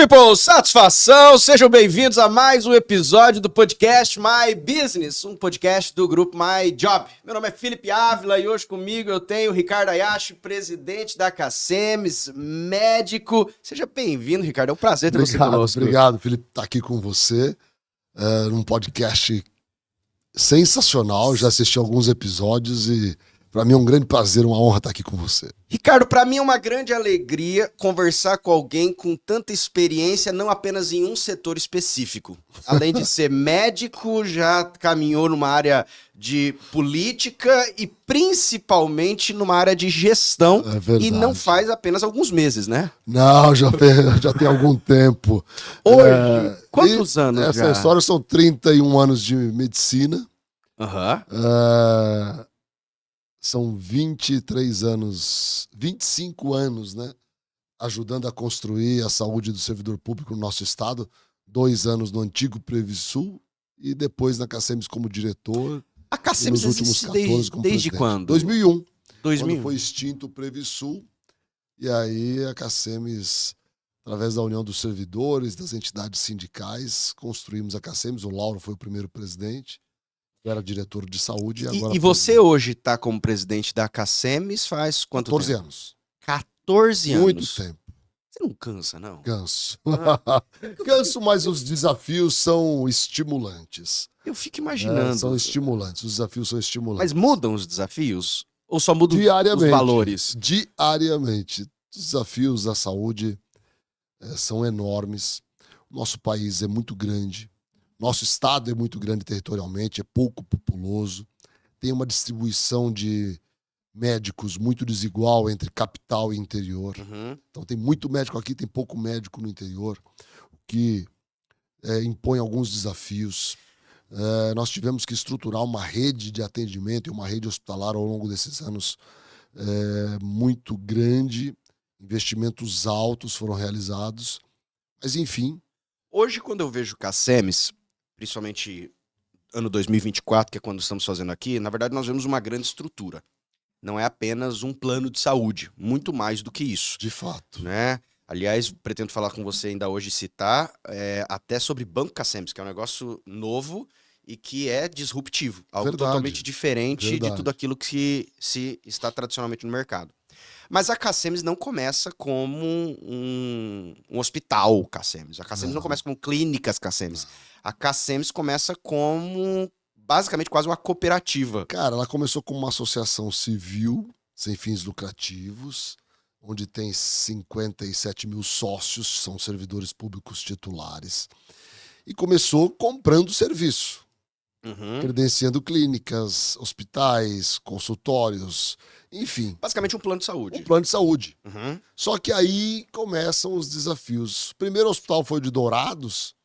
people, satisfação! Sejam bem-vindos a mais um episódio do podcast My Business, um podcast do grupo My Job. Meu nome é Felipe Ávila e hoje comigo eu tenho o Ricardo Ayashi, presidente da Cacemes, médico. Seja bem-vindo, Ricardo, é um prazer ter você conosco. Obrigado, Felipe, estar aqui com você, num podcast sensacional. Já assisti alguns episódios e para mim é um grande prazer, uma honra estar aqui com você. Ricardo, para mim é uma grande alegria conversar com alguém com tanta experiência, não apenas em um setor específico. Além de ser médico, já caminhou numa área de política e principalmente numa área de gestão. É verdade. E não faz apenas alguns meses, né? Não, já tem algum tempo. Hoje, quantos anos essa já? Essa história são 31 anos de medicina. Aham. São 23 anos, 25 anos, né? Ajudando a construir a saúde do servidor público no nosso estado. 2 anos no antigo Previsul e depois na Cacemes como diretor. A Cacemes nos últimos 14 como desde presidente. quando? 2001. 2001. Quando foi extinto o Previsul. E aí a Cacemes, através da união dos servidores, das entidades sindicais, construímos a Cacemes. O Lauro foi o primeiro presidente. Eu era diretor de saúde e agora... E você hoje está como presidente da Cacemes faz quanto 14 tempo? anos. 14 anos. Muito tempo. Você não cansa, não? Canso. Canso, mas os desafios são estimulantes. Eu fico imaginando. São estimulantes. Os desafios são estimulantes. Mas mudam os desafios? Ou só mudam Diariamente. os valores? Diariamente. Os desafios da saúde são enormes. O nosso país é muito grande. Nosso estado é muito grande territorialmente, é pouco populoso. Tem uma distribuição de médicos muito desigual entre capital e interior. Uhum. Então tem muito médico aqui, tem pouco médico no interior, o que impõe alguns desafios. Nós tivemos que estruturar uma rede de atendimento e uma rede hospitalar ao longo desses anos muito grande. Investimentos altos foram realizados. Mas, enfim. Hoje, quando eu vejo Cacemes, principalmente ano 2024, que é quando estamos fazendo aqui, na verdade nós vemos uma grande estrutura. Não é apenas um plano de saúde, muito mais do que isso. De fato. Né? Aliás, pretendo falar com você ainda hoje, citar até sobre Banco Cacemes, que é um negócio novo e que é disruptivo. Algo totalmente diferente de tudo aquilo que se está tradicionalmente no mercado. Mas a Cacemes não começa como um hospital Cacemes. A Cacemes não começa como clínicas Cacemes. A Cacemes começa como, basicamente, quase uma cooperativa. Cara, ela começou como uma associação civil, sem fins lucrativos, onde tem 57 mil sócios, são servidores públicos titulares. E começou comprando serviço. Credenciando clínicas, hospitais, consultórios, enfim. Basicamente um plano de saúde. Um plano de saúde. Só que aí começam os desafios. O primeiro hospital foi de Dourados,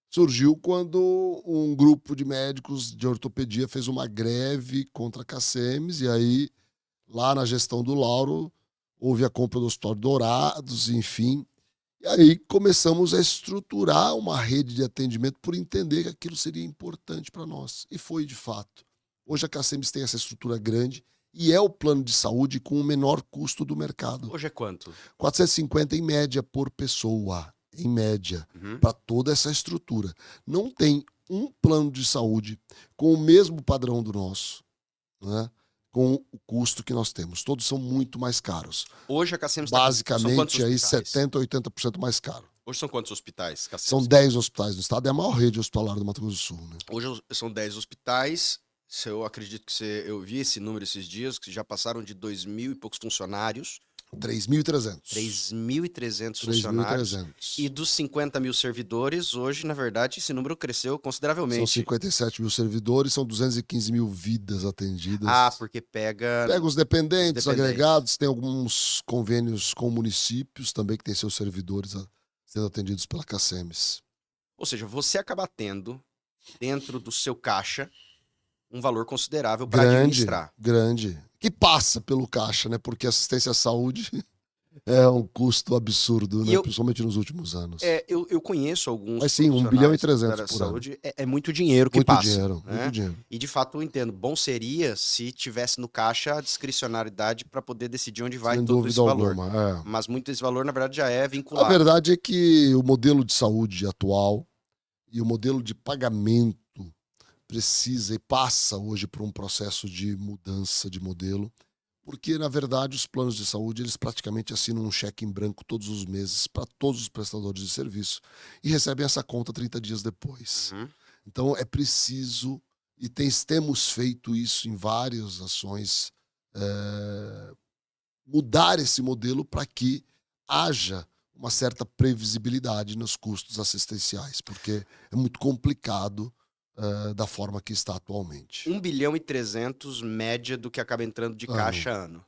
surgiu quando um grupo de médicos de ortopedia fez uma greve contra a Cacemes, e aí, lá na gestão do Lauro, houve a compra do Hospital de Dourados, enfim. E aí começamos a estruturar uma rede de atendimento por entender que aquilo seria importante para nós. E foi de fato. Hoje a Cacemes tem essa estrutura grande e é o plano de saúde com o menor custo do mercado. Hoje é quanto? 450 em média por pessoa, em média, para toda essa estrutura. Não tem um plano de saúde com o mesmo padrão do nosso, né? Com o custo que nós temos. Todos são muito mais caros. Hoje a Cacemes basicamente aí 70% a 80% mais caro. Hoje são quantos hospitais, Cacemes? São 10 hospitais do estado, é a maior rede hospitalar do Mato Grosso do Sul, né? Hoje são 10 hospitais. Eu acredito que eu vi esse número esses dias, que já passaram de 2.000 e poucos funcionários. 3.300. 3.300 funcionários. 3.300. E dos 50 mil servidores, hoje, na verdade, esse número cresceu consideravelmente. São 57 mil servidores, são 215 mil vidas atendidas. Ah, porque pega os dependentes, agregados, tem alguns convênios com municípios também que tem seus servidores sendo atendidos pela Cacemes. Ou seja, você acaba tendo, dentro do seu caixa, um valor considerável para administrar. Grande. Que passa pelo caixa, né? Porque assistência à saúde É um custo absurdo, né? Principalmente nos últimos anos. Eu conheço alguns. Mas sim, 1 bilhão e 300 por saúde, ano. é muito dinheiro que muito passa. Dinheiro, né? Muito dinheiro. E de fato eu entendo. Bom seria se tivesse no caixa a discricionariedade para poder decidir onde vai todo esse valor. Alguma, Mas muito desse valor, na verdade, já é vinculado. A verdade é que o modelo de saúde atual e o modelo de pagamento precisa e passa hoje por um processo de mudança de modelo, porque, na verdade, os planos de saúde, eles praticamente assinam um cheque em branco todos os meses para todos os prestadores de serviço e recebem essa conta 30 dias depois. Uhum. Então, é preciso, e temos feito isso em várias ações, mudar esse modelo para que haja uma certa previsibilidade nos custos assistenciais, porque é muito complicado da forma que está atualmente. 1 bilhão e 300 média do que acaba entrando de caixa ano.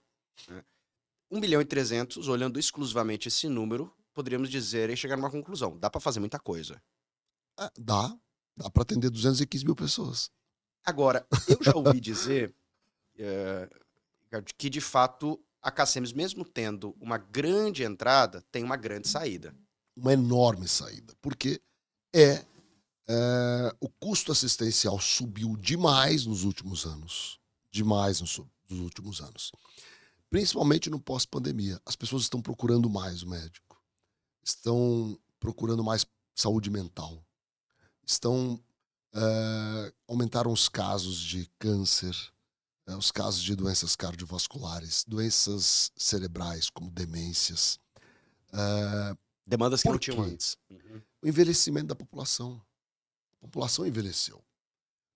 1 bilhão e 300, olhando exclusivamente esse número, poderíamos dizer e chegar numa conclusão. Dá para fazer muita coisa. Dá para atender 215 mil pessoas. Agora, eu já ouvi dizer que, de fato, a Cacemes, mesmo tendo uma grande entrada, tem uma grande saída. Uma enorme saída, porque o custo assistencial subiu demais nos últimos anos. Demais nos últimos anos. Principalmente no pós-pandemia. As pessoas estão procurando mais o médico. Estão procurando mais saúde mental. Aumentaram os casos de câncer, os casos de doenças cardiovasculares, doenças cerebrais, como demências. Demandas que não tinham antes. Uhum. O envelhecimento da população. A população envelheceu.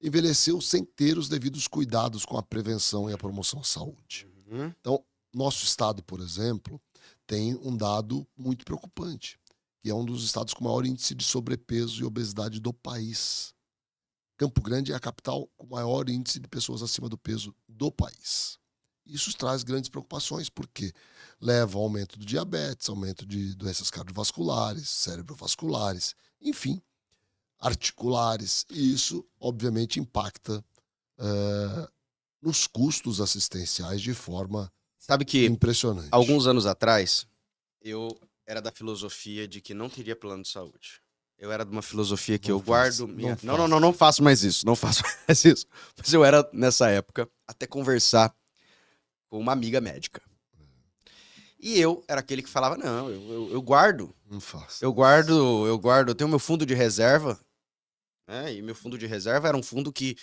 Envelheceu sem ter os devidos cuidados com a prevenção e a promoção à saúde. Uhum. Então, nosso estado, por exemplo, tem um dado muito preocupante, que é um dos estados com maior índice de sobrepeso e obesidade do país. Campo Grande é a capital com maior índice de pessoas acima do peso do país. Isso traz grandes preocupações, porque leva ao aumento do diabetes, aumento de doenças cardiovasculares, cerebrovasculares, enfim, articulares. E isso, obviamente, impacta nos custos assistenciais de forma impressionante. Alguns anos atrás, eu era da filosofia de que não teria plano de saúde. Eu era de uma filosofia que não faço mais isso, não faço mais isso. Mas eu era, nessa época, até conversar com uma amiga médica. E eu era aquele que falava, não, eu guardo. Não faço. Eu guardo, eu tenho meu fundo de reserva, né? E meu fundo de reserva era um fundo que,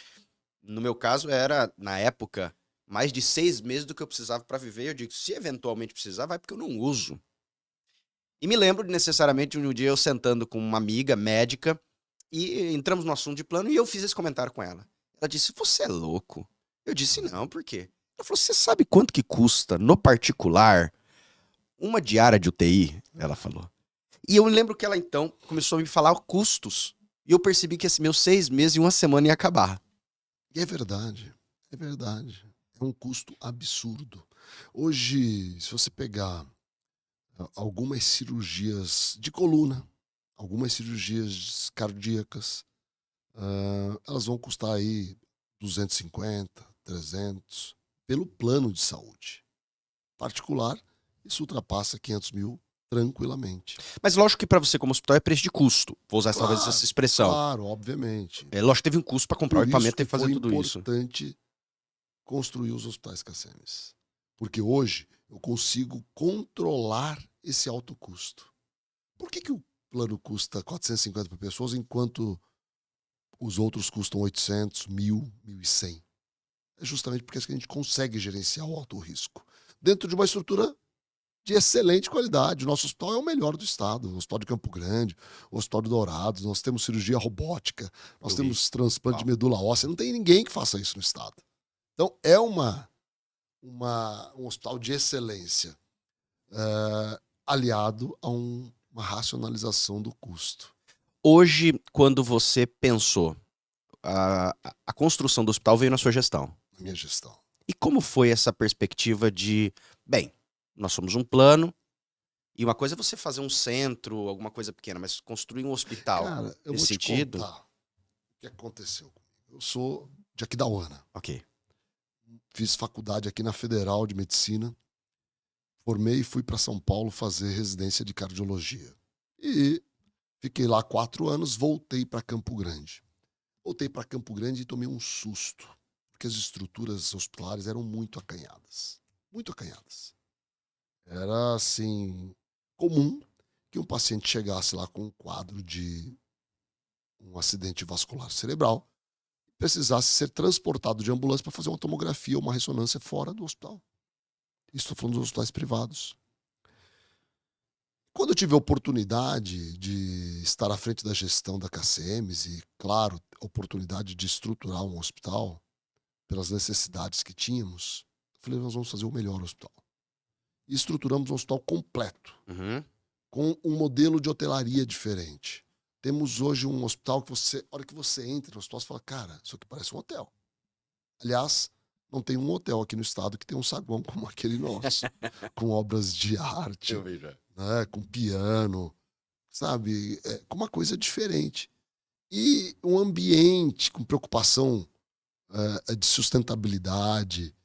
no meu caso, era, na época, mais de 6 meses do que eu precisava para viver. Eu digo, se eventualmente precisar, vai porque eu não uso. E me lembro necessariamente de um dia eu sentando com uma amiga médica e entramos no assunto de plano e eu fiz esse comentário com ela. Ela disse, você é louco? Eu disse, não, por quê? Ela falou, você sabe quanto que custa, no particular, uma diária de UTI? Ela falou. E eu me lembro que ela, então, começou a me falar custos. E eu percebi que esse meus 6 meses e uma semana ia acabar. E é verdade. É verdade. É um custo absurdo. Hoje, se você pegar algumas cirurgias de coluna, algumas cirurgias cardíacas, elas vão custar aí 250, 300, pelo plano de saúde. Particular, isso ultrapassa 500 mil tranquilamente. Mas lógico que para você como hospital é preço de custo. Vou usar talvez essa expressão. Claro, obviamente. Lógico que teve um custo para comprar o equipamento e fazer tudo isso. É importante construir os hospitais Cacemes. Porque hoje eu consigo controlar esse alto custo. Por que o plano custa 450 por pessoas, enquanto os outros custam 800, 1.000, 1.100? É justamente porque a gente consegue gerenciar o alto risco. Dentro de uma estrutura de excelente qualidade. O nosso hospital é o melhor do estado. O Hospital de Campo Grande, o Hospital de Dourados, nós temos cirurgia robótica, nós temos transplante de medula óssea. Não tem ninguém que faça isso no estado. Então, é um hospital de excelência, aliado a uma racionalização do custo. Hoje, quando você pensou, a construção do hospital veio na sua gestão. Na minha gestão. E como foi essa perspectiva de, bem, nós somos um plano, e uma coisa é você fazer um centro, alguma coisa pequena, mas construir um hospital. Cara, eu nesse vou te sentido. Contar o que aconteceu. Eu sou de Aquidauana. Ok. Fiz faculdade aqui na Federal de Medicina. Formei e fui para São Paulo fazer residência de cardiologia. E fiquei lá 4 anos, voltei para Campo Grande. Voltei para Campo Grande e tomei um susto, porque as estruturas hospitalares eram muito acanhadas. Muito acanhadas. Era, assim, comum que um paciente chegasse lá com um quadro de um acidente vascular cerebral, precisasse ser transportado de ambulância para fazer uma tomografia ou uma ressonância fora do hospital. Estou falando dos hospitais privados. Quando eu tive a oportunidade de estar à frente da gestão da KCMs e, claro, a oportunidade de estruturar um hospital pelas necessidades que tínhamos, eu falei, nós vamos fazer o melhor hospital. E estruturamos um hospital completo, com um modelo de hotelaria diferente. Temos hoje um hospital que a hora que você entra no hospital, você fala, cara, isso aqui parece um hotel. Aliás, não tem um hotel aqui no estado que tem um saguão como aquele nosso, com obras de arte, né, com piano, sabe? Com uma coisa diferente. E um ambiente com preocupação de sustentabilidade,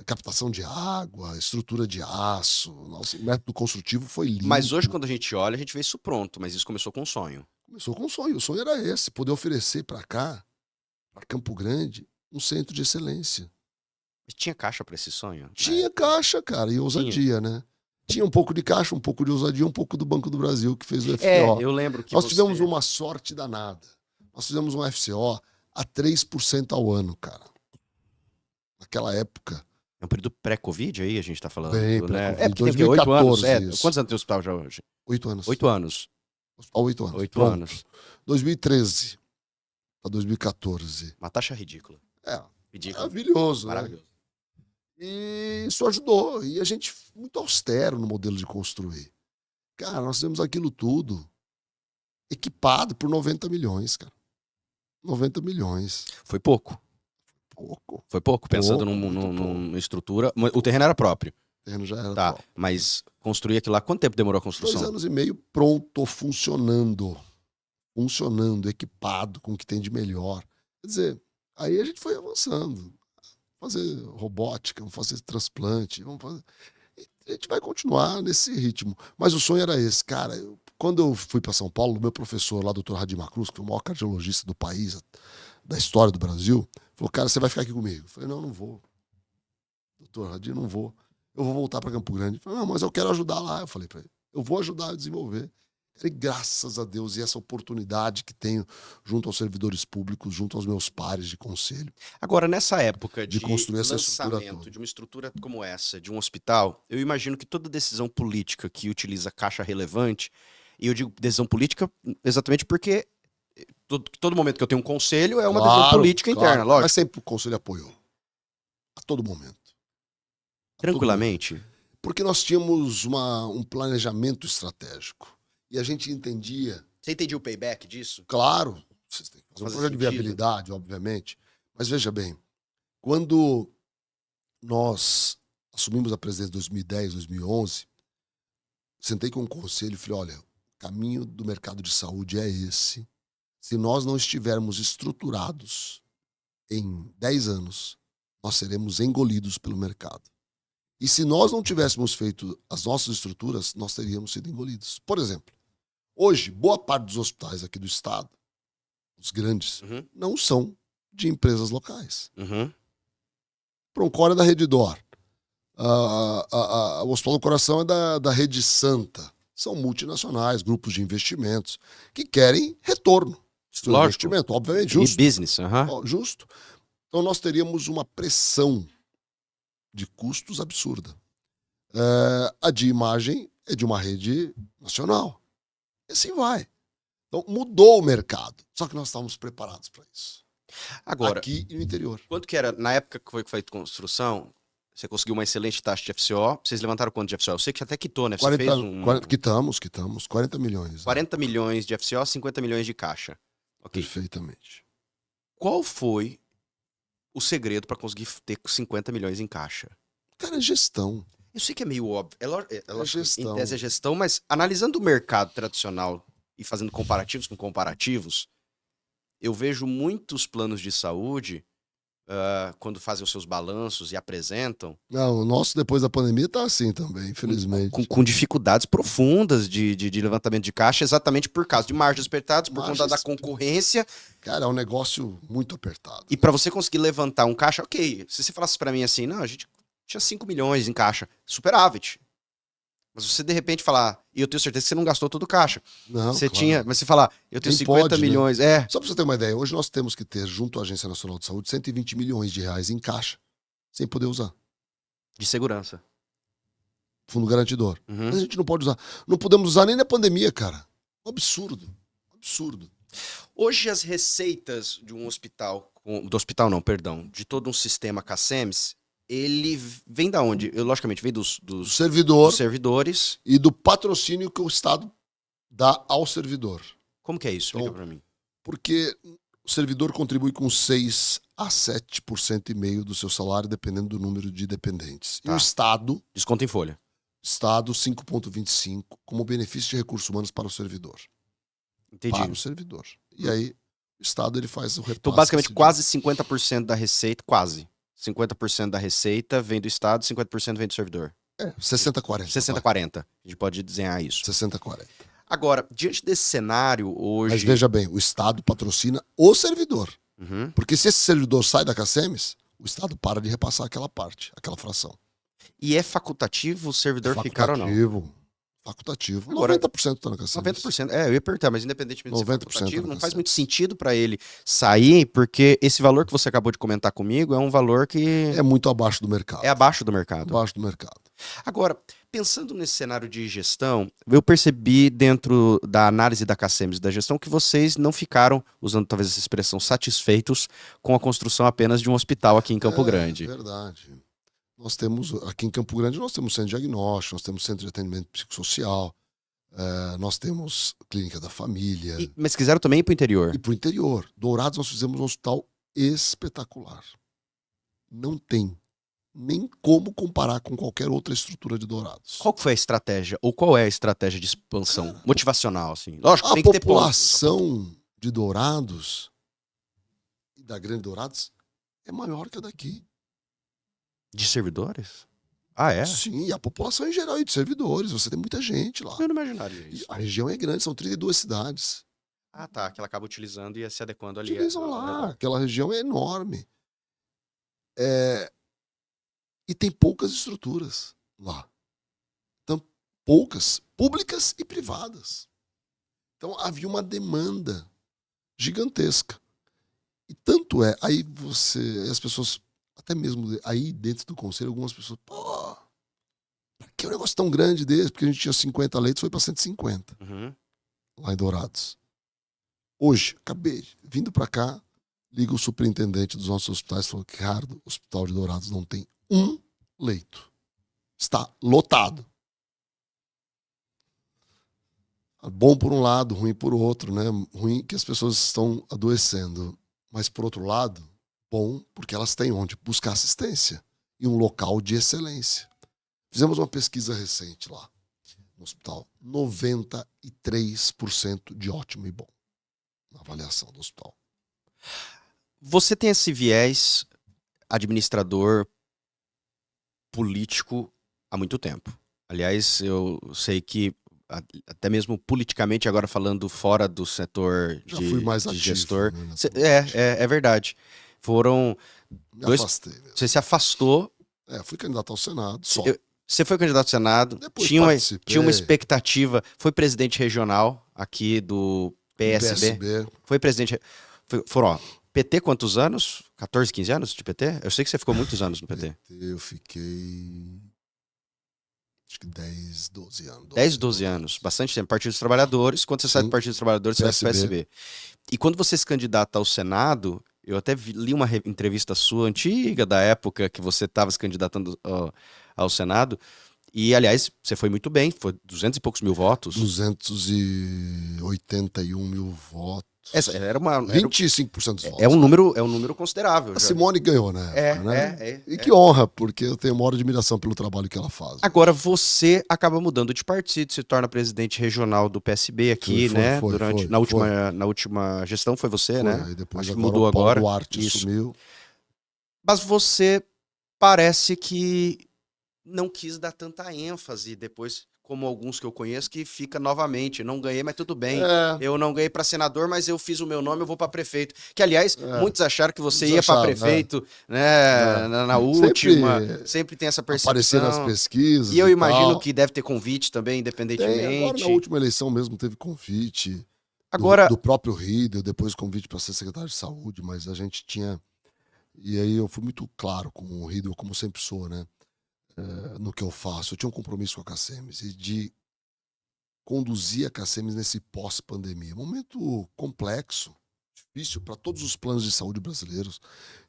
captação de água, estrutura de aço. Nossa, o método construtivo foi lindo. Mas hoje, quando a gente olha, a gente vê isso pronto, mas isso começou com um sonho. Começou com um sonho. O sonho era esse, poder oferecer para cá, para Campo Grande, um centro de excelência. Mas tinha caixa para esse sonho? Tinha caixa, cara, e ousadia, né? Tinha um pouco de caixa, um pouco de ousadia, um pouco do Banco do Brasil, que fez o FCO. Eu lembro que nós tivemos uma sorte danada. Nós fizemos um FCO a 3% ao ano, cara. Naquela época. É um período pré-Covid aí, a gente tá falando, bem, né? Porque tem 8 anos. Quantos anos tem o hospital já hoje? 8 anos. 8 anos. Hospital 8 anos. 8 anos. 2013 para 2014. Uma taxa ridícula. Ridículo. Maravilhoso, Maravilhoso. Né? E isso ajudou. E a gente muito austero no modelo de construir. Cara, nós fizemos aquilo tudo equipado por 90 milhões, cara. 90 milhões. Foi pouco. Foi pouco, pensando numa estrutura. O terreno era próprio. O terreno já era próprio. Mas construir aquilo lá, quanto tempo demorou a construção? 2 anos e meio pronto, funcionando. Funcionando, equipado com o que tem de melhor. Quer dizer, aí a gente foi avançando. Fazer robótica, vamos fazer transplante, vamos fazer... A gente vai continuar nesse ritmo. Mas o sonho era esse, cara. Quando eu fui para São Paulo, o meu professor lá, doutor Radim Macruz, que foi o maior cardiologista do país, da história do Brasil, falou, cara, você vai ficar aqui comigo. Eu falei, não vou. Doutor Radim, não vou. Eu vou voltar para Campo Grande. Ele falou, não, mas eu quero ajudar lá. Eu falei para ele, eu vou ajudar a desenvolver. E graças a Deus, e essa oportunidade que tenho junto aos servidores públicos, junto aos meus pares de conselho. Agora, nessa época de construir essa lançamento de uma estrutura como essa, de um hospital, eu imagino que toda decisão política que utiliza caixa relevante, e eu digo decisão política exatamente porque todo momento que eu tenho um conselho é uma decisão política interna, lógico. Mas sempre o conselho apoiou. A todo momento. Tranquilamente? Porque nós tínhamos um planejamento estratégico. E a gente entendia... Você entendia o payback disso? Claro. Você tem que fazer um projeto de viabilidade, obviamente. Mas veja bem, quando nós assumimos a presidência em 2010, 2011, sentei com o conselho e falei, olha, o caminho do mercado de saúde é esse. Se nós não estivermos estruturados em 10 anos, nós seremos engolidos pelo mercado. E se nós não tivéssemos feito as nossas estruturas, nós teríamos sido engolidos. Por exemplo, hoje, boa parte dos hospitais aqui do estado, os grandes, não são de empresas locais. Proncor é da Rede D'Or. O Hospital do Coração é da Rede Santa. São multinacionais, grupos de investimentos, que querem retorno. Lógico. Investimento, obviamente, justo. E business, justo. Então nós teríamos uma pressão de custos absurda. A de imagem é de uma rede nacional. E assim vai. Então mudou o mercado. Só que nós estávamos preparados para isso. Agora, aqui e no interior. Quanto que era, na época que foi feita a construção, você conseguiu uma excelente taxa de FCO. Vocês levantaram quanto de FCO? Eu sei que até quitou, né? Você fez Quitamos. 40 milhões. 40 milhões de FCO, 50 milhões de caixa. Okay. Perfeitamente. Qual foi o segredo para conseguir ter 50 milhões em caixa? Cara, é gestão. Eu sei que é meio óbvio. É gestão. Em tese é gestão, mas analisando o mercado tradicional e fazendo comparativos com comparativos, eu vejo muitos planos de saúde quando fazem os seus balanços e apresentam. Não, o nosso depois da pandemia tá assim também, infelizmente. Com dificuldades profundas de levantamento de caixa, exatamente por causa de margens apertadas, por conta da concorrência. Cara, é um negócio muito apertado. E para você conseguir levantar um caixa, ok, se você falasse para mim assim, não, a gente tinha 5 milhões em caixa, superávit. Mas você de repente falar, e eu tenho certeza que você não gastou todo o caixa. Não, você claro. tinha, mas você falar, eu tenho 50 milhões, né? Só para você ter uma ideia, hoje nós temos que ter, junto à Agência Nacional de Saúde, 120 milhões de reais em caixa, sem poder usar. De segurança. Fundo garantidor. Mas a gente não pode usar. Não podemos usar nem na pandemia, cara. Um absurdo. Um absurdo. Hoje as receitas de um hospital, de todo um sistema CACEMS, ele vem da onde? Logicamente, vem dos servidores. E do patrocínio que o Estado dá ao servidor. Como que é isso? Explica pra mim. Porque o servidor contribui com 6 a 7,5% do seu salário, dependendo do número de dependentes. Tá. E o Estado... Desconta em folha. Estado 5,25% como benefício de recursos humanos para o servidor. Entendi. Para o servidor. E aí, o Estado ele faz o repasse. Então, basicamente, quase 50% da receita, quase. 50% da receita vem do Estado, 50% vem do servidor. 60-40. 60-40. A gente pode desenhar isso. 60-40. Agora, diante desse cenário, hoje... Mas veja bem, o Estado patrocina o servidor. Porque se esse servidor sai da CACEMS, o Estado para de repassar aquela parte, aquela fração. E é facultativo o servidor ficar ou não? Facultativo. Agora, 90% tá na CACEMS. 90%. Eu ia perguntar, mas independentemente de ser facultativo, não faz CACEMS. muito sentido para ele sair, porque esse valor que você acabou de comentar comigo é um valor que... É muito abaixo do mercado. É abaixo do mercado. Abaixo do mercado. Agora, pensando nesse cenário de gestão, eu percebi dentro da análise da CACEMS da gestão que vocês não ficaram, usando talvez essa expressão, satisfeitos com a construção apenas de um hospital aqui em Campo Grande. É verdade. Nós temos, aqui em Campo Grande, nós temos centro de diagnóstico, nós temos centro de atendimento psicossocial, nós temos clínica da família. Mas quiseram também ir para o interior? E para o interior. Dourados nós fizemos um hospital espetacular. Não tem nem como comparar com qualquer outra estrutura de Dourados. Qual foi a estratégia, ou qual é a estratégia de expansão motivacional? Assim? Lógico, a tem que ter população de Dourados e da Grande Dourados é maior que a daqui. De servidores? Ah, é? Sim, e a população em geral e de servidores. Você tem muita gente lá. Eu não imaginaria isso. A região é grande, são 32 cidades. Ah, tá. Que ela acaba utilizando e se adequando ali. Utilizam lá. Aquela região é enorme. E tem poucas estruturas lá. Então, poucas, públicas e privadas. Então, havia uma demanda gigantesca. E tanto é, aí as pessoas... Até mesmo aí dentro do conselho, algumas pessoas, pô, pra que um negócio tão grande desse? Porque a gente tinha 50 leitos, foi para 150. Lá em Dourados. Hoje, vindo para cá, liga o superintendente dos nossos hospitais e falou, Ricardo, o hospital de Dourados não tem um leito. Está lotado. Bom por um lado, ruim por outro, né? Ruim que as pessoas estão adoecendo. Mas por outro lado, bom, porque elas têm onde buscar assistência e um local de excelência. Fizemos uma pesquisa recente lá no hospital. 93% de ótimo e bom na avaliação do hospital. Você tem esse viés administrador político há muito tempo. Aliás, eu sei que até mesmo politicamente, agora falando fora do setor fui mais de ativo, gestor. Né, é verdade. Foram afastei mesmo. Você se afastou. Fui candidato ao Senado, só. Você foi candidato ao Senado, depois tinha uma expectativa, foi presidente regional aqui do PSB. Foi presidente... Foram, PT quantos anos? 14, 15 anos de PT? Eu sei que você ficou muitos anos no PT. Eu fiquei... acho que 10, 12 anos. 10, 12 anos. Bastante tempo. Partido dos Trabalhadores. Quando você sai do Partido dos Trabalhadores, você vai pro PSB. E quando você se candidata ao Senado... Eu até li uma entrevista sua antiga, da época que você estava se candidatando ao Senado. E, aliás, você foi muito bem. Foi 200 e poucos mil votos. 281 mil votos. Era 25% dos votos. É um número considerável. A Simone ganhou, né? E que honra, porque eu tenho maior admiração pelo trabalho que ela faz. Agora, você acaba mudando de partido, se torna presidente regional do PSB aqui, né? Na última gestão foi você, né? Aí depois acho que mudou agora. O Duarte assumiu. Mas você parece que não quis dar tanta ênfase depois, como alguns que eu conheço, que fica novamente, não ganhei, mas tudo bem. Eu não ganhei para senador, mas eu fiz o meu nome, eu vou para prefeito. Que, aliás, muitos acharam que você ia para prefeito, né, na última. Sempre tem essa percepção. Aparecer nas pesquisas e eu imagino que deve ter convite também, independentemente. Agora, na última eleição mesmo, teve convite do próprio Riedel, depois convite para ser secretário de saúde, mas a gente tinha... E aí eu fui muito claro com o Riedel, como sempre sou, né? No que eu faço. Eu tinha um compromisso com a Cacemes e de conduzir a Cacemes nesse pós-pandemia. Momento complexo, difícil para todos os planos de saúde brasileiros,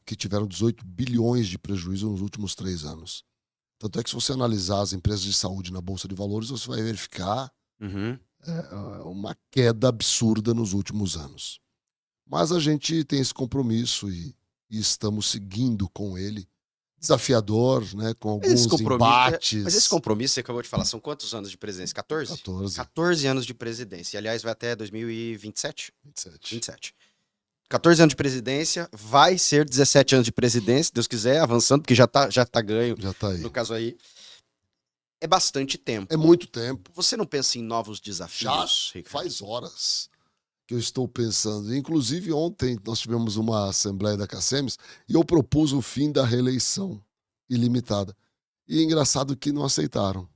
que tiveram 18 bilhões de prejuízo nos últimos 3 anos. Tanto é que se você analisar as empresas de saúde na Bolsa de Valores, você vai verificar uma queda absurda nos últimos anos. Mas a gente tem esse compromisso e estamos seguindo com ele. Desafiador, né? Com alguns embates. Mas esse compromisso, você acabou de falar, são quantos anos de presidência? 14? 14 anos de presidência. E, aliás, vai até 2027? 27. 14 anos de presidência, vai ser 17 anos de presidência, se Deus quiser, avançando, porque já tá ganho. Já tá aí. No caso aí. É bastante tempo. É muito tempo. Você não pensa em novos desafios, Ricardo? Faz horas que eu estou pensando. Inclusive, ontem nós tivemos uma assembleia da Cacemes e eu propus o fim da reeleição ilimitada. E é engraçado que não aceitaram.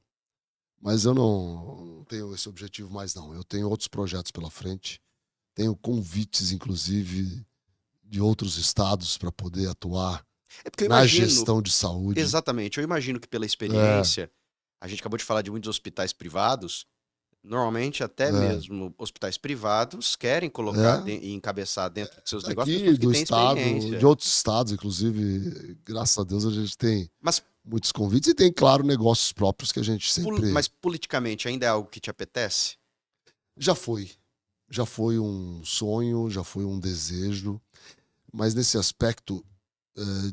Mas eu não tenho esse objetivo mais, não. Eu tenho outros projetos pela frente. Tenho convites, inclusive, de outros estados para poder atuar na gestão de saúde. Exatamente. Eu imagino que pela experiência, a gente acabou de falar de muitos hospitais privados. Normalmente, até mesmo hospitais privados querem colocar e encabeçar dentro de seus negócios pessoas que têm experiência. De outros estados, inclusive, graças a Deus, a gente tem muitos convites e tem, claro, negócios próprios que a gente sempre... Mas politicamente ainda é algo que te apetece? Já foi. Já foi um sonho, já foi um desejo. Mas nesse aspecto,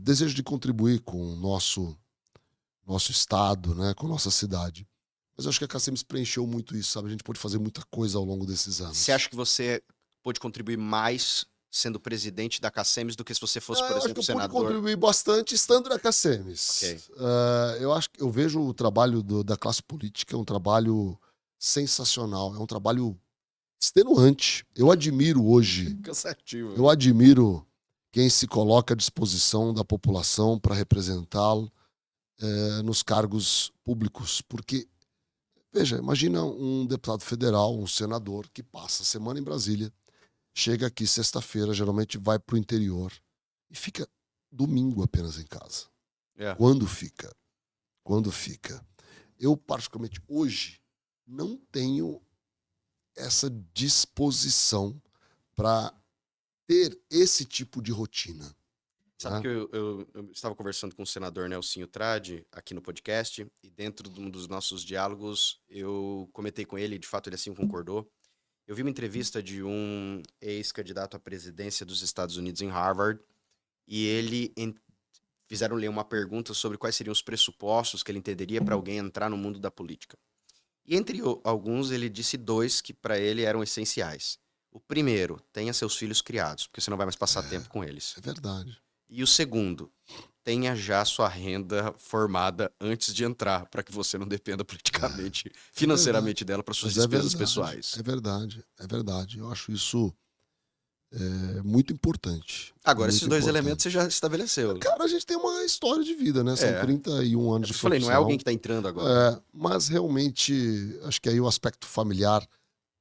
desejo de contribuir com o nosso estado, né, com a nossa cidade. Mas eu acho que a Cacemes preencheu muito isso, sabe? A gente pôde fazer muita coisa ao longo desses anos. Você acha que você pôde contribuir mais sendo presidente da Cacemes do que se você fosse, por exemplo, senador? Eu pude contribuir bastante estando na Cacemes. Okay. Eu vejo o trabalho da classe política um trabalho sensacional, é um trabalho extenuante. Eu admiro hoje. Cansativo. Eu admiro quem se coloca à disposição da população para representá-lo nos cargos públicos, porque veja, imagina um deputado federal, um senador que passa a semana em Brasília, chega aqui sexta-feira, geralmente vai para o interior e fica domingo apenas em casa. Quando fica? Eu, particularmente, hoje, não tenho essa disposição para ter esse tipo de rotina. Sabe que eu estava conversando com o senador Nelsinho Tradi aqui no podcast, e dentro de um dos nossos diálogos eu comentei com ele, de fato ele assim concordou. Eu vi uma entrevista de um ex-candidato à presidência dos Estados Unidos em Harvard, e ele fizeram ler uma pergunta sobre quais seriam os pressupostos que ele entenderia para alguém entrar no mundo da política. E entre alguns ele disse 2 que para ele eram essenciais. O primeiro, tenha seus filhos criados, porque você não vai mais passar tempo com eles. É verdade. E o segundo, tenha já sua renda formada antes de entrar, para que você não dependa politicamente, financeiramente dela para suas despesas pessoais. É verdade. Eu acho isso muito importante. Agora, esses 2 elementos você já estabeleceu. Cara, a gente tem uma história de vida, né? São 31 anos de profissão. Falei, não é alguém que está entrando agora. Mas realmente, acho que aí o aspecto familiar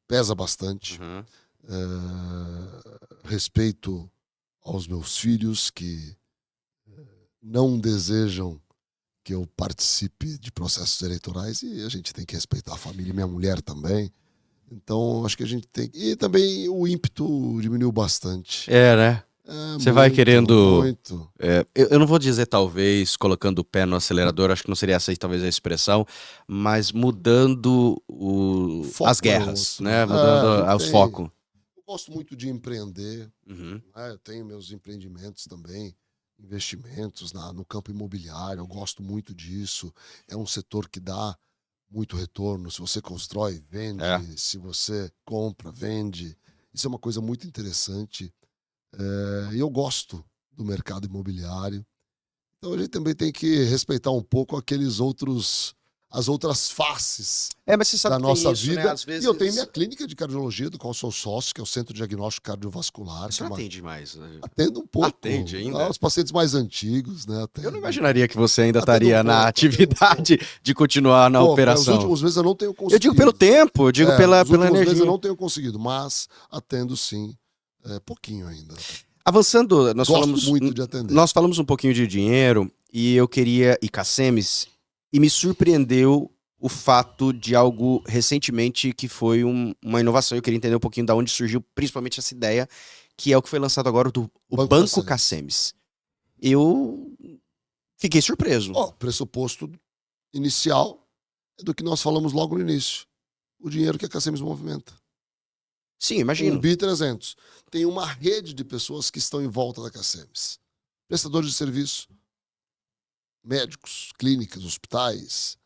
pesa bastante. Respeito aos meus filhos que não desejam que eu participe de processos eleitorais e a gente tem que respeitar a família, minha mulher também. Então, acho que a gente tem... E também o ímpeto diminuiu bastante. Né? Você vai querendo... Muito. Eu não vou dizer, talvez, colocando o pé no acelerador, acho que não seria essa talvez a expressão, mas mudando as guerras, né? Mudando os focos. Gosto muito de empreender, né? Eu tenho meus empreendimentos também, investimentos no campo imobiliário, eu gosto muito disso. É um setor que dá muito retorno. Se você constrói, vende. Se você compra, vende. Isso é uma coisa muito interessante. E eu gosto do mercado imobiliário. Então a gente também tem que respeitar um pouco as outras faces mas você sabe da que nossa tem isso, vida. né? Às E eu tenho vezes... minha clínica de cardiologia, do qual eu sou sócio, que é o Centro de Diagnóstico Cardiovascular. Você não atende mais, né? Atendo um pouco. Atende ainda? Os pacientes mais antigos, né? Eu não imaginaria que você ainda Atendo estaria um na pouco, atividade de continuar na Nos operação. últimos meses eu não tenho conseguido. Eu digo pelo tempo, eu digo pela nos últimos energia. meses eu não tenho conseguido, mas atendo sim, pouquinho ainda. Avançando, Gosto muito de atender. Nós falamos um pouquinho de dinheiro e eu queria, e Cacemes, e me surpreendeu o fato de algo recentemente que foi uma inovação. Eu queria entender um pouquinho de onde surgiu principalmente essa ideia, que é o que foi lançado agora, o Banco Cacemes. Eu fiquei surpreso. O pressuposto inicial é do que nós falamos logo no início. O dinheiro que a Cacemes movimenta. Sim, imagino. 1 bi 300. Tem uma rede de pessoas que estão em volta da Cacemes. Prestadores de serviço, médicos, clínicas, hospitais,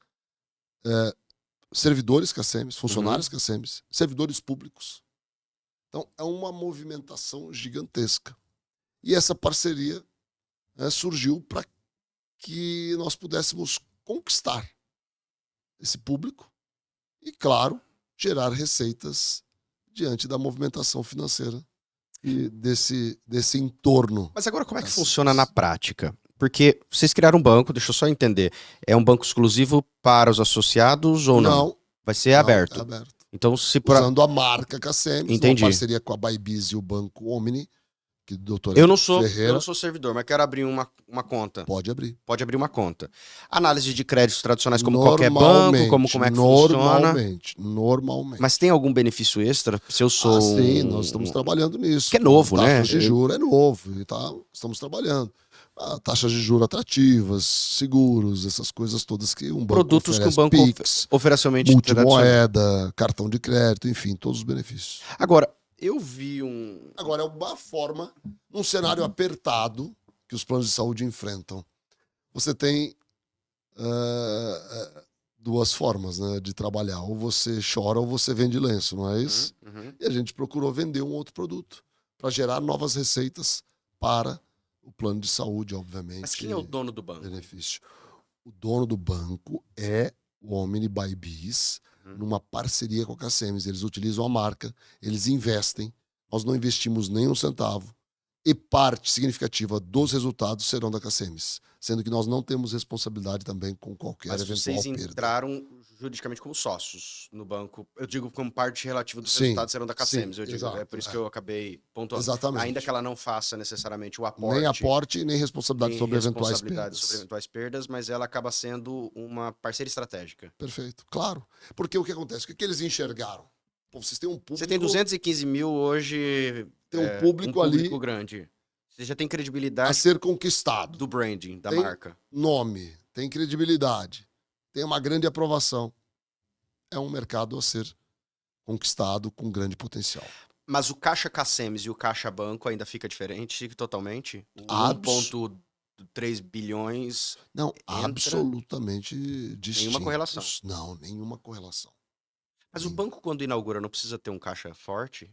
servidores Cacemes, funcionários Cacemes, servidores públicos. Então, é uma movimentação gigantesca. E essa parceria surgiu para que nós pudéssemos conquistar esse público e, claro, gerar receitas diante da movimentação financeira e desse entorno. Mas agora como é que funciona na prática? Porque vocês criaram um banco, deixa eu só entender, é um banco exclusivo para os associados ou não? Não. Vai ser aberto. É aberto. Então, se usando a marca Cacemes, entendi. Uma parceria com a Bybis e o Banco Omni, que o doutor eu não sou servidor, mas quero abrir uma conta. Pode abrir. Pode abrir uma conta. Análise de créditos tradicionais como qualquer banco, como é que funciona? Normalmente. Mas tem algum benefício extra? Se eu sou sim, nós estamos trabalhando nisso. Que é novo, né? Taxas de juros é novo, e estamos trabalhando. Taxas de juros atrativas, seguros, essas coisas todas que um banco produtos oferece. Que o banco oferece multimoeda, cartão de crédito, enfim, todos os benefícios. Agora, eu vi Agora, é uma forma, num cenário apertado que os planos de saúde enfrentam. Você tem duas formas, né, de trabalhar. Ou você chora ou você vende lenço, não é isso? E a gente procurou vender um outro produto para gerar novas receitas para o plano de saúde, obviamente. Mas quem é o dono do banco? Benefício. O dono do banco é o Omni Bybis, numa parceria com a Cacemes. Eles utilizam a marca, eles investem. Nós não investimos nem um centavo. E parte significativa dos resultados serão da Cacemes. Sendo que nós não temos responsabilidade também com qualquer eventual perda. Mas vocês entraram juridicamente como sócios no banco. Eu digo como parte relativa dos resultados serão da Cacemes. É por isso que eu acabei pontuando. Exatamente. Ainda que ela não faça necessariamente o aporte. Nem aporte, nem responsabilidade sobre eventuais perdas. Mas ela acaba sendo uma parceira estratégica. Perfeito, claro. Porque o que acontece? O que eles enxergaram? Pô, vocês têm um público... Você tem 215 mil hoje... Tem um público ali... grande. Você já tem credibilidade... A ser conquistado. Do branding, da marca. Nome, tem credibilidade, tem uma grande aprovação. É um mercado a ser conquistado com grande potencial. Mas o Caixa Cacemes e o Caixa Banco ainda fica diferente totalmente? 1,3 bilhões... Não, absolutamente distintos. Nenhuma correlação. Não, nenhuma correlação. Mas o banco, quando inaugura, não precisa ter um caixa forte?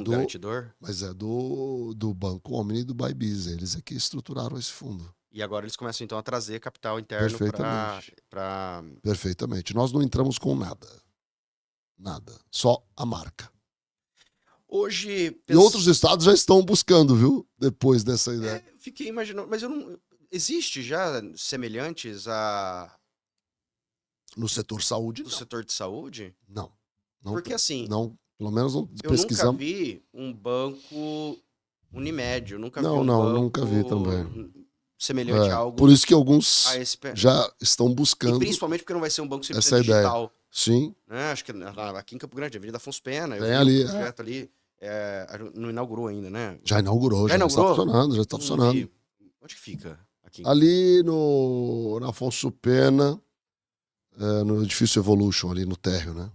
Garantidor? Mas é do Banco Omni e do Bybis. Eles é que estruturaram esse fundo. E agora eles começam, então, a trazer capital interno para... Perfeitamente. Nós não entramos com nada. Nada. Só a marca. Hoje... E outros estados já estão buscando, viu? Depois dessa ideia. Fiquei imaginando... Mas eu não... Existe já semelhantes a... No setor saúde, do setor de saúde? Não. Porque assim... Não, pelo menos não pesquisamos. Eu nunca vi um banco Unimed. Eu nunca vi um banco... nunca vi também. Semelhante a algo... Por isso que alguns já estão buscando... E principalmente porque não vai ser um banco 100% digital. Ideia. Sim. Né? Acho que aqui em Campo Grande, Avenida Afonso Pena. Tem ali. Projeto ali. Não inaugurou ainda, né? Já inaugurou, já está funcionando, já está funcionando. Onde que fica? Aqui? Ali na Afonso Pena... no edifício Evolution, ali no térreo, né?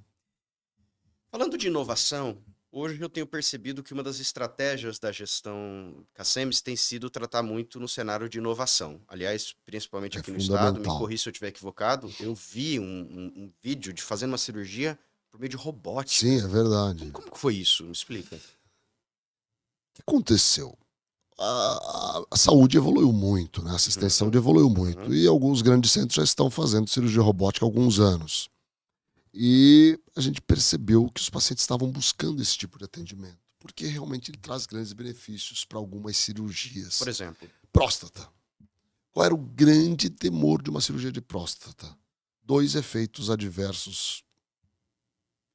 Falando de inovação, hoje eu tenho percebido que uma das estratégias da gestão Cacemes tem sido tratar muito no cenário de inovação. Aliás, principalmente aqui no estado, me corri se eu estiver equivocado, eu vi um vídeo de fazendo uma cirurgia por meio de robótica. Sim, é verdade. Como que foi isso? Me explica. O que aconteceu? a saúde evoluiu muito, né? A assistência à saúde evoluiu muito. E alguns grandes centros já estão fazendo cirurgia robótica há alguns anos. E a gente percebeu que os pacientes estavam buscando esse tipo de atendimento, porque realmente ele traz grandes benefícios para algumas cirurgias. Por exemplo? Próstata. Qual era o grande temor de uma cirurgia de próstata? 2 efeitos adversos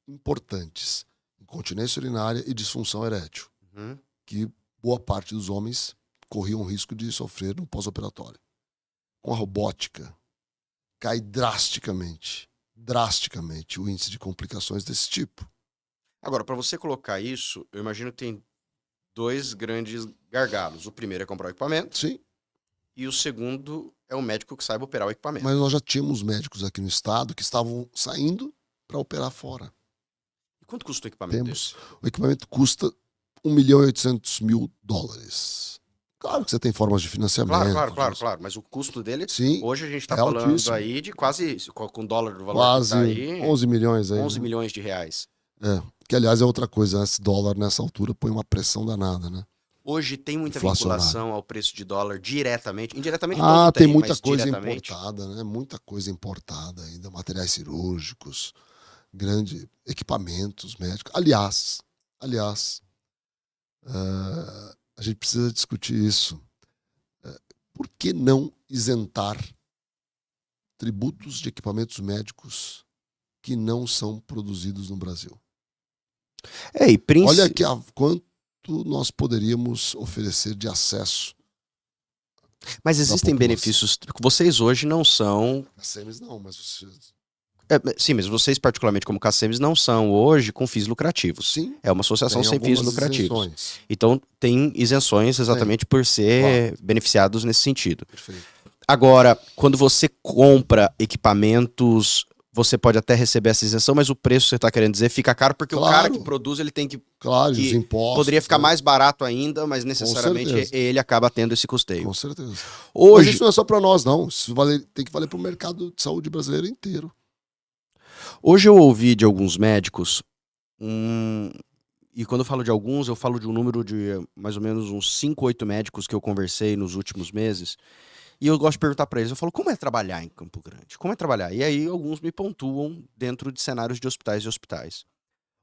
importantes: incontinência urinária e disfunção erétil, que boa parte dos homens corriam o risco de sofrer no pós-operatório. Com a robótica, cai drasticamente o índice de complicações desse tipo. Agora, para você colocar isso, eu imagino que tem 2 grandes gargalos. O primeiro é comprar o equipamento. Sim. E o segundo é o médico que saiba operar o equipamento. Mas nós já tínhamos médicos aqui no estado que estavam saindo para operar fora. E quanto custa o equipamento desse? O equipamento custa $1.800.000. Claro que você tem formas de financiamento. Claro. Mas o custo dele, sim, hoje a gente está falando altíssimo. Aí de quase, com dólar do valor quase que tá aí, 11 milhões aí. 11 milhões de reais. Que aliás é outra coisa, esse dólar nessa altura põe uma pressão danada, né? Hoje tem muita vinculação ao preço de dólar diretamente, indiretamente tem muita coisa importada, né? Muita coisa importada ainda, materiais cirúrgicos, grandes equipamentos médicos. Aliás, a gente precisa discutir isso. Por que não isentar tributos de equipamentos médicos que não são produzidos no Brasil? Olha quanto nós poderíamos oferecer de acesso. Mas existem benefícios. Vocês hoje não são. CACEMES não, mas vocês. Sim, mas vocês, particularmente como CACEMES, não são hoje com fins lucrativos. Sim. É uma associação sem fins lucrativos. Isenções. Então, tem isenções exatamente por ser beneficiados nesse sentido. Perfeito. Agora, quando você compra equipamentos, você pode até receber essa isenção, mas o preço, você está querendo dizer, fica caro porque o cara que produz, ele tem que... Claro, os impostos. Poderia ficar mais barato ainda, mas necessariamente ele acaba tendo esse custeio. Com certeza. Hoje, mas isso não é só para nós, não. Isso tem que valer para o mercado de saúde brasileiro inteiro. Hoje eu ouvi de alguns médicos, e quando eu falo de alguns, eu falo de um número de mais ou menos uns 5, 8 médicos que eu conversei nos últimos meses, e eu gosto de perguntar para eles, eu falo, como é trabalhar em Campo Grande? Como é trabalhar? E aí alguns me pontuam dentro de cenários de hospitais.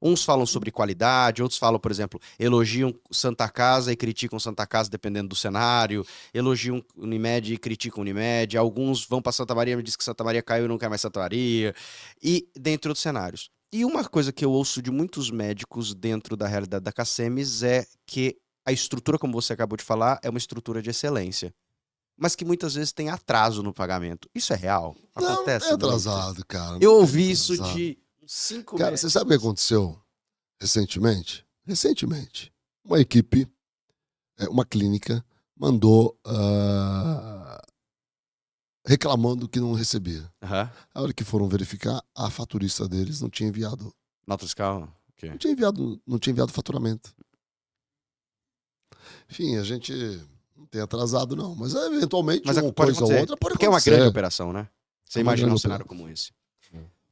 Uns falam sobre qualidade, outros falam, por exemplo, elogiam Santa Casa e criticam Santa Casa dependendo do cenário, elogiam Unimed e criticam Unimed, alguns vão para Santa Maria e me dizem que Santa Maria caiu e não quer mais Santa Maria, e dentre outros cenários. E uma coisa que eu ouço de muitos médicos dentro da realidade da CACEMES é que a estrutura, como você acabou de falar, é uma estrutura de excelência, mas que muitas vezes tem atraso no pagamento. Isso é real? Acontece? Não, é atrasado, cara. Eu ouvi isso de 5 Cara, você sabe o que aconteceu recentemente? Uma equipe, uma clínica, mandou reclamando que não recebia. A hora que foram verificar, a faturista deles não tinha enviado. Nota fiscal? Okay. Não tinha enviado faturamento. Enfim, a gente não tem atrasado, não. Mas eventualmente uma coisa ou outra pode acontecer. Porque é uma grande operação, né? Você imagina um cenário como esse.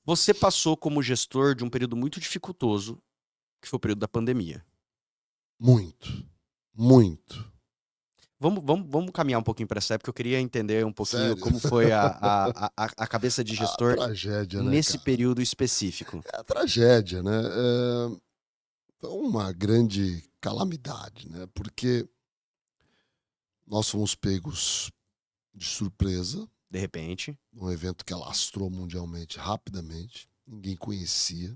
Você passou como gestor de um período muito dificultoso, que foi o período da pandemia. Muito. Vamos caminhar um pouquinho para essa época, eu queria entender um pouquinho como foi a cabeça de gestor tragédia, nesse período específico. É a tragédia, né? Foi uma grande calamidade, né? Porque nós fomos pegos de surpresa. De repente. Um evento que alastrou mundialmente rapidamente. Ninguém conhecia,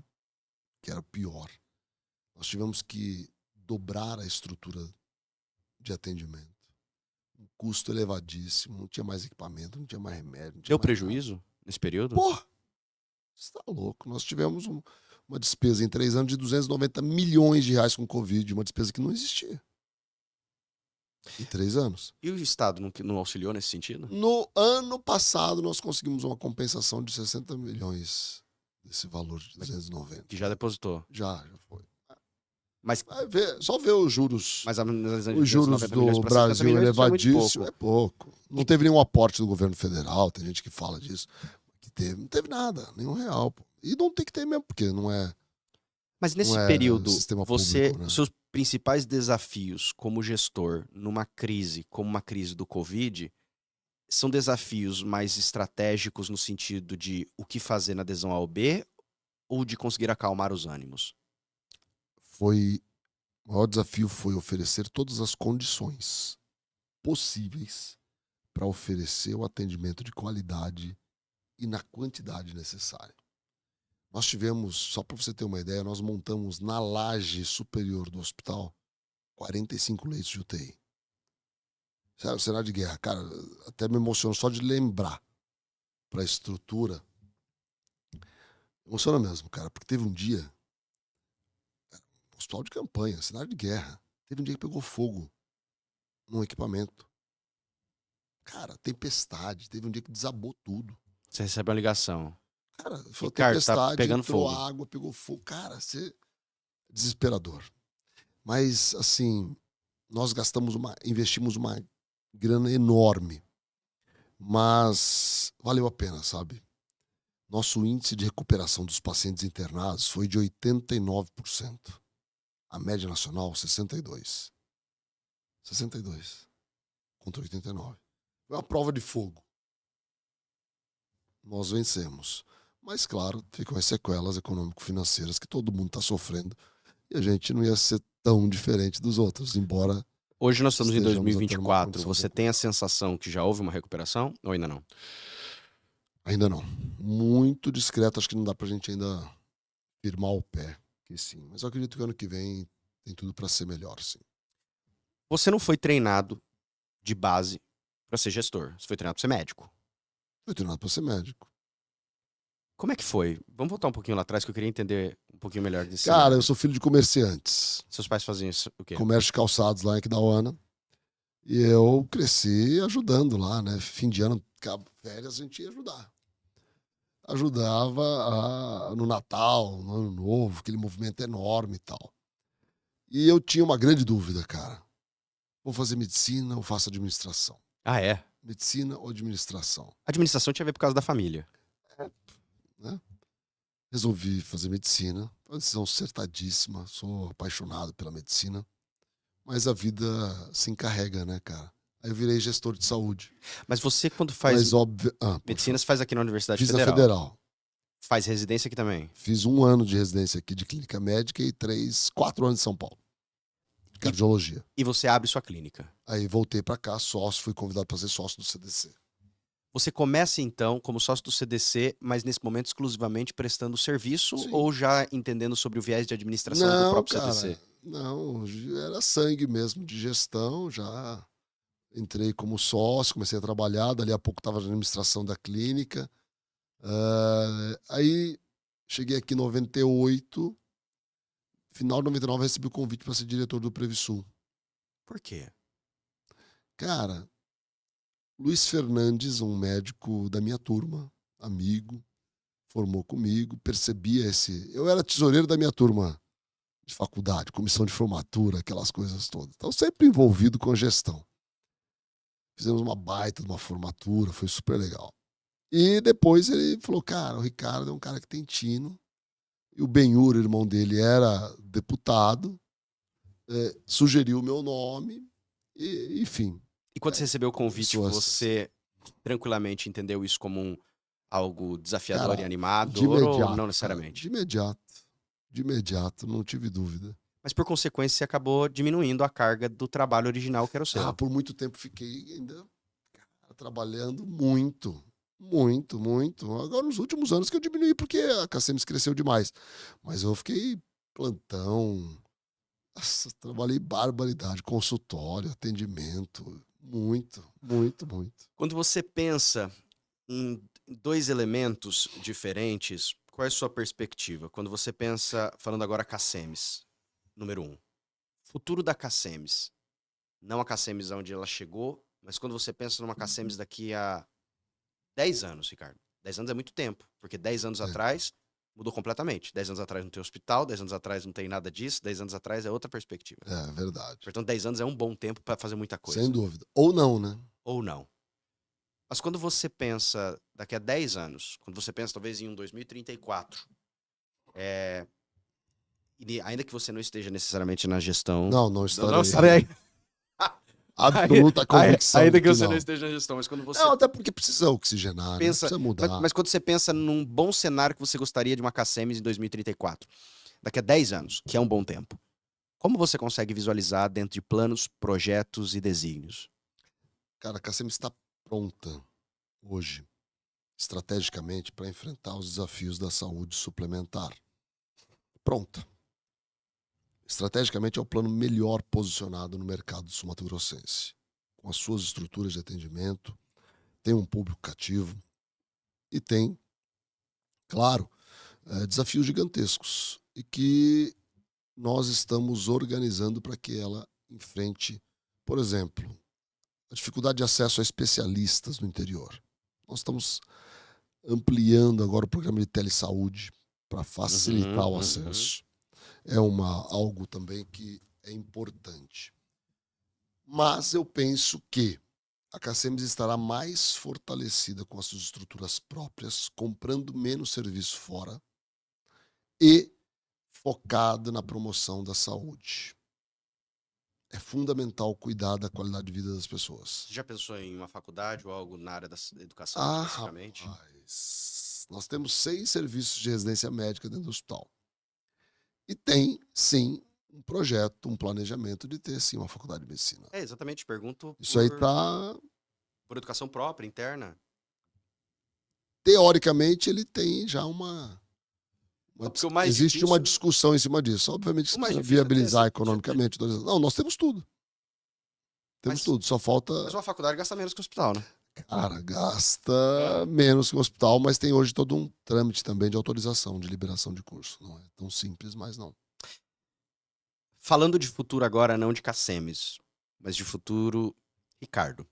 que era o pior. Nós tivemos que dobrar a estrutura de atendimento. Um custo elevadíssimo, não tinha mais equipamento, não tinha mais remédio. Deu prejuízo nesse período? Porra! Você tá louco. Nós tivemos uma despesa em 3 anos de 290 milhões de reais com Covid, uma despesa que não existia. Em 3 anos. E o Estado não auxiliou nesse sentido? No ano passado, nós conseguimos uma compensação de 60 milhões desse valor de 290. Que já depositou? Já foi. Mas só ver os juros. Mas os juros do Brasil elevadíssimo é pouco. Não teve nenhum aporte do governo federal, tem gente que fala disso. Não teve nada, nenhum real. Pô. E não tem que ter mesmo, porque não é. Mas nesse período, os seus principais desafios como gestor numa crise, como uma crise do Covid, são desafios mais estratégicos no sentido de o que fazer na adesão ao B ou de conseguir acalmar os ânimos? O maior desafio foi oferecer todas as condições possíveis para oferecer o atendimento de qualidade e na quantidade necessária. Nós tivemos, só para você ter uma ideia, nós montamos na laje superior do hospital 45 leitos de UTI. Sério, cenário de guerra. Cara, até me emociono só de lembrar para a estrutura. Emociona mesmo, cara, porque teve um dia, hospital de campanha, cenário de guerra, teve um dia que pegou fogo num equipamento. Cara, tempestade, teve um dia que desabou tudo. Você recebe uma ligação. Cara, foi tempestade, tá pegando entrou fogo. água, pegou fogo. Cara, desesperador. Mas, assim, nós investimos uma grana enorme. Mas valeu a pena, sabe? Nosso índice de recuperação dos pacientes internados foi de 89%. A média nacional, 62%. 62% contra 89%. Foi uma prova de fogo. Nós vencemos. Mas, claro, ficam as sequelas econômico-financeiras que todo mundo está sofrendo. E a gente não ia ser tão diferente dos outros, embora... Hoje nós estamos em 2024. Você tem a sensação que já houve uma recuperação ou ainda não? Ainda não. Muito discreto. Acho que não dá pra gente ainda firmar o pé que sim. Mas eu acredito que ano que vem tem tudo para ser melhor, sim. Você não foi treinado de base para ser gestor. Você foi treinado para ser médico. Fui treinado para ser médico. Como é que foi? Vamos voltar um pouquinho lá atrás, que eu queria entender um pouquinho melhor desse Cara, cenário. eu sou filho de comerciantes. Seus pais faziam isso, o quê? Comércio de calçados lá em Aquidauana. E eu cresci ajudando lá, né? Fim de ano, férias, a gente ia ajudar. Ajudava no Natal, no Ano Novo, aquele movimento enorme e tal. E eu tinha uma grande dúvida, cara. Vou fazer medicina ou faço administração? Ah, é? Medicina ou administração? Administração tinha a ver por causa da família. Né? Resolvi fazer medicina. Foi uma decisão acertadíssima. Sou apaixonado pela medicina. Mas a vida se encarrega, né, cara? Aí eu virei gestor de saúde. Mas você, quando faz medicina, você faz aqui na Universidade Federal? Fiz na Federal. Faz residência aqui também? Fiz 1 ano de residência aqui de clínica médica e 4 anos em São Paulo. De cardiologia. E você abre sua clínica? Aí voltei pra cá, sócio, fui convidado para ser sócio do CDC. Você começa, então, como sócio do CDC, mas nesse momento exclusivamente prestando serviço? Sim. Ou já entendendo sobre o viés de administração do próprio CDC? Não, era sangue mesmo de gestão, já entrei como sócio, comecei a trabalhar, dali a pouco estava na administração da clínica. Aí cheguei aqui em 98, final de 99 recebi o convite para ser diretor do Previsul. Por quê? Cara, Luiz Fernandes, um médico da minha turma, amigo, formou comigo, percebia eu era tesoureiro da minha turma de faculdade, comissão de formatura, aquelas coisas todas. Então, sempre envolvido com a gestão. Fizemos uma baita de uma formatura, foi super legal. E depois ele falou, cara, o Ricardo é um cara que tem tino. E o Benhur, irmão dele, era deputado, sugeriu o meu nome, e, enfim. E quando você recebeu o convite, você tranquilamente entendeu isso como algo desafiador, cara, e animador, ou não necessariamente? De imediato, não tive dúvida. Mas por consequência você acabou diminuindo a carga do trabalho original que era o seu. Por muito tempo fiquei ainda trabalhando muito. Muito, muito. Agora nos últimos anos que eu diminuí porque a Cacemes cresceu demais. Mas eu fiquei plantão. Nossa, trabalhei barbaridade, consultório, atendimento. Muito, muito, muito. Quando você pensa em 2 elementos diferentes, qual é a sua perspectiva? Quando você pensa, falando agora Cacemes, número 1. Futuro da Cacemes. Não a Cacemes onde ela chegou, mas quando você pensa numa Cacemes daqui a 10 anos, Ricardo. 10 anos é muito tempo, porque 10 anos atrás mudou completamente. 10 anos atrás não tem hospital, 10 anos atrás não tem nada disso, 10 anos atrás é outra perspectiva. É verdade. Portanto, 10 anos é um bom tempo para fazer muita coisa. Sem dúvida. Ou não, né? Ou não. Mas quando você pensa daqui a 10 anos, quando você pensa talvez em um 2034, E ainda que você não esteja necessariamente na gestão... Não estarei. Não estarei. Absoluta convicção. Ainda que você não esteja na gestão, mas quando você... Não, até porque precisa oxigenar, pensa, precisa mudar. Mas quando você pensa num bom cenário que você gostaria de uma Cacemes em 2034, daqui a 10 anos, que é um bom tempo, como você consegue visualizar dentro de planos, projetos e desígnios? Cara, a Cacemes está pronta hoje, estrategicamente, para enfrentar os desafios da saúde suplementar. Pronta. Estrategicamente é o plano melhor posicionado no mercado sul-mato-grossense. Com as suas estruturas de atendimento, tem um público cativo e tem, claro, desafios gigantescos e que nós estamos organizando para que ela enfrente, por exemplo, a dificuldade de acesso a especialistas no interior. Nós estamos ampliando agora o programa de telesaúde para facilitar o acesso. É algo também que é importante. Mas eu penso que a Cacemes estará mais fortalecida com as suas estruturas próprias, comprando menos serviço fora e focada na promoção da saúde. É fundamental cuidar da qualidade de vida das pessoas. Você já pensou em uma faculdade ou algo na área da educação especificamente? Rapaz, nós temos 6 serviços de residência médica dentro do hospital. E tem, sim, um projeto, um planejamento de ter, sim, uma faculdade de medicina. Exatamente, pergunto Isso aí tá... Por educação própria, interna? Teoricamente, ele tem já uma... Existe uma discussão em cima disso. Obviamente, você precisa viabilizar economicamente. Não, nós temos tudo. Temos tudo, só falta... Mas uma faculdade gasta menos que o hospital, né? Cara, gasta menos que o hospital, mas tem hoje todo um trâmite também de autorização, de liberação de curso. Não é tão simples, mas não. Falando de futuro agora, não de Cacemes, mas de futuro, Ricardo.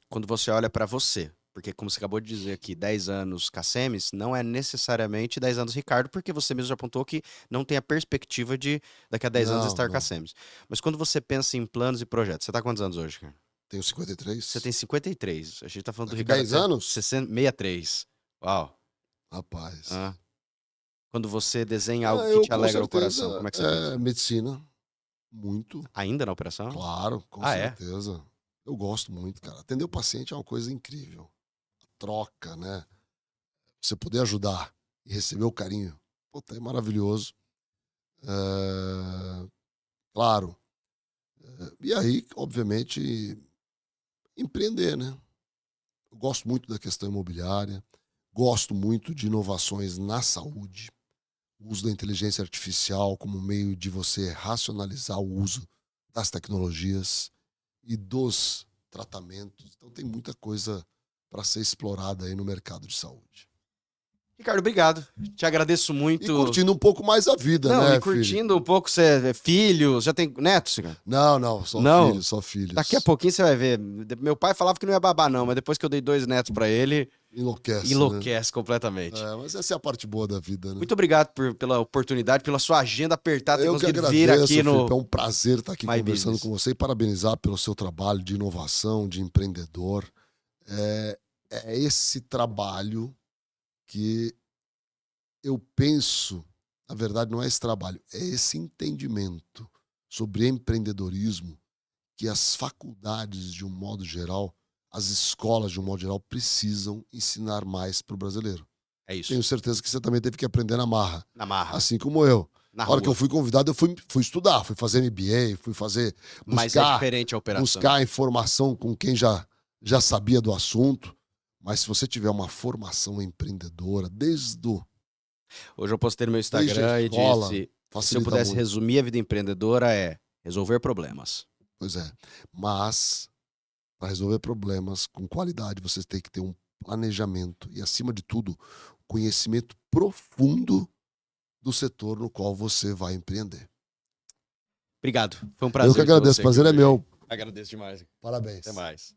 Quando você olha para você, porque como você acabou de dizer aqui, 10 anos Cacemes, não é necessariamente 10 anos Ricardo, porque você mesmo já apontou que não tem a perspectiva de daqui a 10 anos estar Cacemes. Mas quando você pensa em planos e projetos, você tá quantos anos hoje, cara? Tenho 53. Você tem 53. A gente tá falando do Daqui Ricardo. 10 anos? 63. Uau. Rapaz. Quando você desenha algo que te alegra o coração, como é que você pensa? Medicina. Muito. Ainda na operação? Claro, com certeza. Eu gosto muito, cara. Atender o paciente é uma coisa incrível. A troca, né? Você poder ajudar e receber o carinho. Puta, é maravilhoso. Claro. E aí, obviamente, empreender, né? Eu gosto muito da questão imobiliária. Gosto muito de inovações na saúde. O uso da inteligência artificial como meio de você racionalizar o uso das tecnologias e dos tratamentos. Então tem muita coisa para ser explorada aí no mercado de saúde. Ricardo, obrigado. Te agradeço muito. E curtindo um pouco mais a vida, né, e curtindo um pouco, você é filho, já tem netos, cara? Não, só filhos. Daqui a pouquinho você vai ver. Meu pai falava que não ia babar não, mas depois que eu dei 2 netos para ele... Enlouquece completamente. Mas essa é a parte boa da vida, né? Muito obrigado pela oportunidade, pela sua agenda apertada, ter conseguido vir aqui Felipe, no... É um prazer estar aqui conversando com você e parabenizar pelo seu trabalho de inovação, de empreendedor. É esse trabalho que eu penso, na verdade não é esse trabalho, é esse entendimento sobre empreendedorismo que as faculdades, de um modo geral, as escolas, de um modo geral, precisam ensinar mais para o brasileiro. É isso. Tenho certeza que você também teve que aprender na marra. Na marra. Assim como eu. Na hora que eu fui convidado, eu fui estudar, fui fazer MBA, fui fazer... Mas é diferente a operação. Buscar informação com quem já sabia do assunto. Mas se você tiver uma formação empreendedora, Hoje eu postei no meu Instagram e disse, se eu pudesse resumir a vida empreendedora é resolver problemas. Pois é. Mas, para resolver problemas com qualidade, você tem que ter um planejamento e, acima de tudo, conhecimento profundo do setor no qual você vai empreender. Obrigado. Foi um prazer. Eu que agradeço. O prazer é meu. Agradeço demais. Parabéns. Até mais.